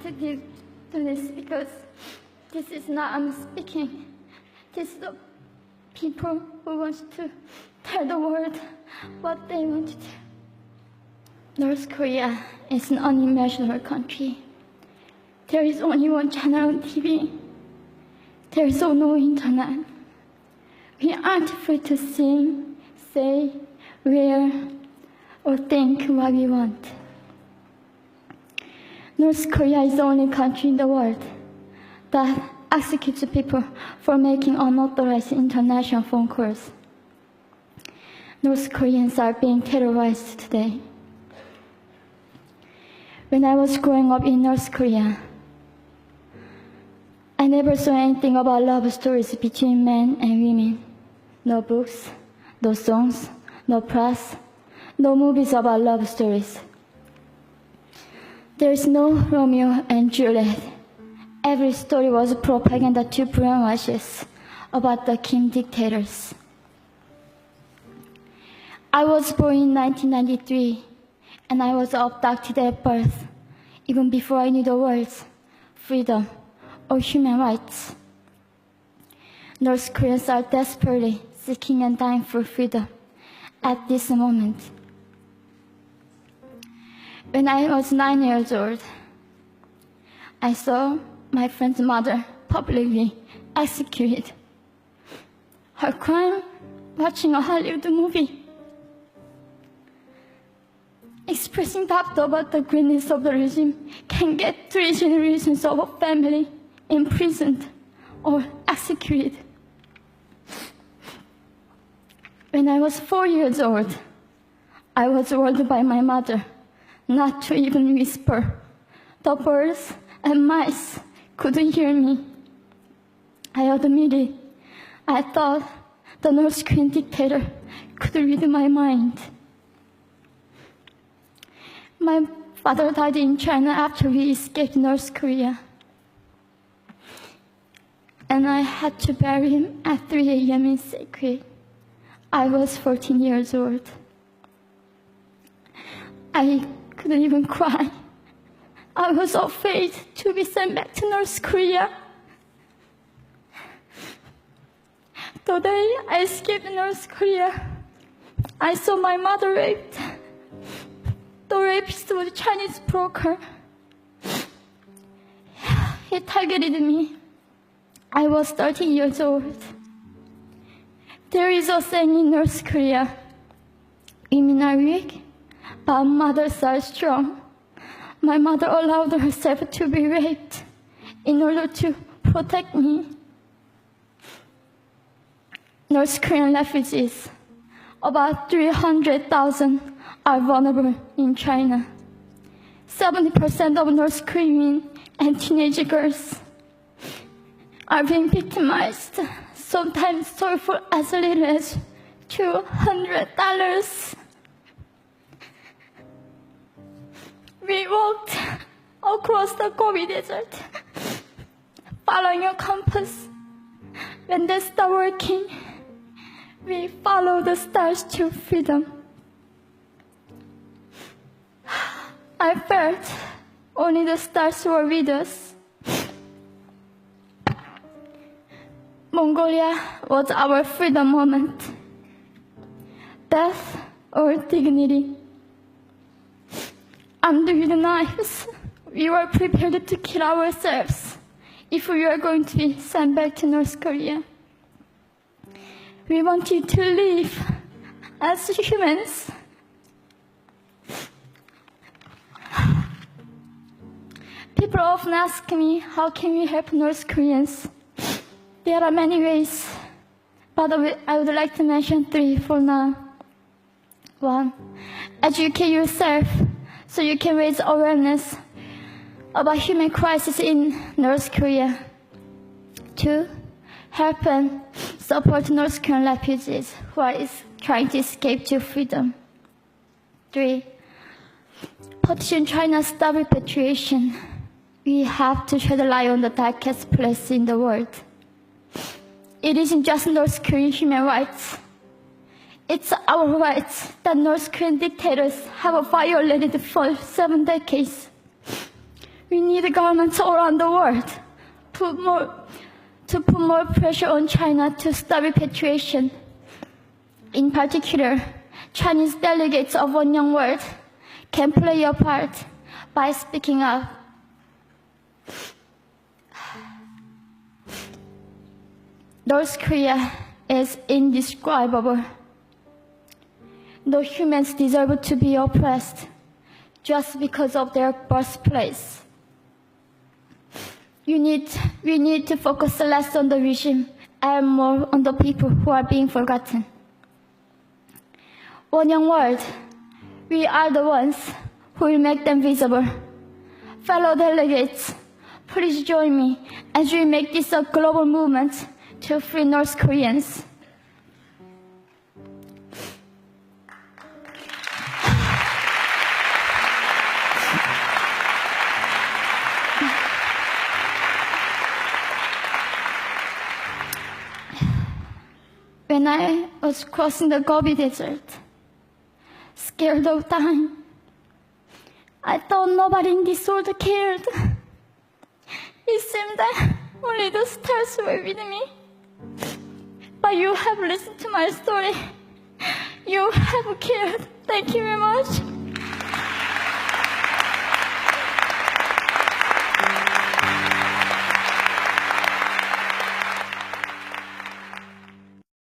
to give to this because this is not I'm speaking. This is the people who want to tell the world what they want to do. North Korea is an unimaginable country. There is only one channel on TV. There is no internet. We aren't free to sing, say, wear, or think what we want. North Korea is the only country in the world that executes people for making unauthorized international phone calls. North Koreans are being terrorized today. When I was growing up in North Korea, I never saw anything about love stories between men and women. No books, no songs, no press, no movies about love stories. There is no Romeo and Juliet. Every story was propaganda to brainwash us about the Kim dictators. I was born in 1993, and I was abducted at birth, even before I knew the words freedom or human rights. North Koreans are desperately seeking and dying for freedom at this moment. When I was 9 years old, I saw my friend's mother publicly executed. Her crime, watching a Hollywood movie, expressing doubt about the greatness of the regime can get 3 generations of a family imprisoned or executed. When I was 4 years old, I was warned by my mother not to even whisper. The birds and mice couldn't hear me. I admitted I thought the North Korean dictator could read my mind. My father died in China after we escaped North Korea, and I had to bury him at 3 a.m. in secret. I was 14 years old. I couldn't even cry. I was afraid to be sent back to North Korea. The day I escaped North Korea, I saw my mother raped. The rapist was a Chinese broker. He targeted me. I was 13 years old. There is a saying in North Korea, women are weak, but mothers are strong. My mother allowed herself to be raped in order to protect me. North Korean refugees, about 300,000, are vulnerable in China. 70% of North Korean and teenage girls are being victimized, sometimes sold for as little as $200. We walked across the Gobi Desert, following a compass. When they stopped working, we followed the stars to freedom. I felt only the stars were with us. Mongolia was our freedom moment. Death or dignity. Armed with knives, we were prepared to kill ourselves if we were going to be sent back to North Korea. We wanted to live as humans. People often ask me, how can we help North Koreans? There are many ways, but I would like to mention 3 for now. 1, educate yourself so you can raise awareness about human crisis in North Korea. 2, help and support North Korean refugees who are trying to escape to freedom. 3, petition China stop repatriation. We have to shed a light on the darkest place in the world. It isn't just North Korean human rights. It's our rights that North Korean dictators have violated for 7 decades. We need governments all around the world to put more pressure on China to stop repatriation. In particular, Chinese delegates of One Young World can play a part by speaking up. North Korea is indescribable. No humans deserve to be oppressed just because of their birthplace. We need to focus less on the regime and more on the people who are being forgotten. One Young World, we are the ones who will make them visible. Fellow delegates, please join me as we make this a global movement to free North Koreans. When I was crossing the Gobi Desert, scared of dying, I thought nobody in this world cared. It seemed that only the stars were with me. But you have listened to my story. You have cared. Thank you very much.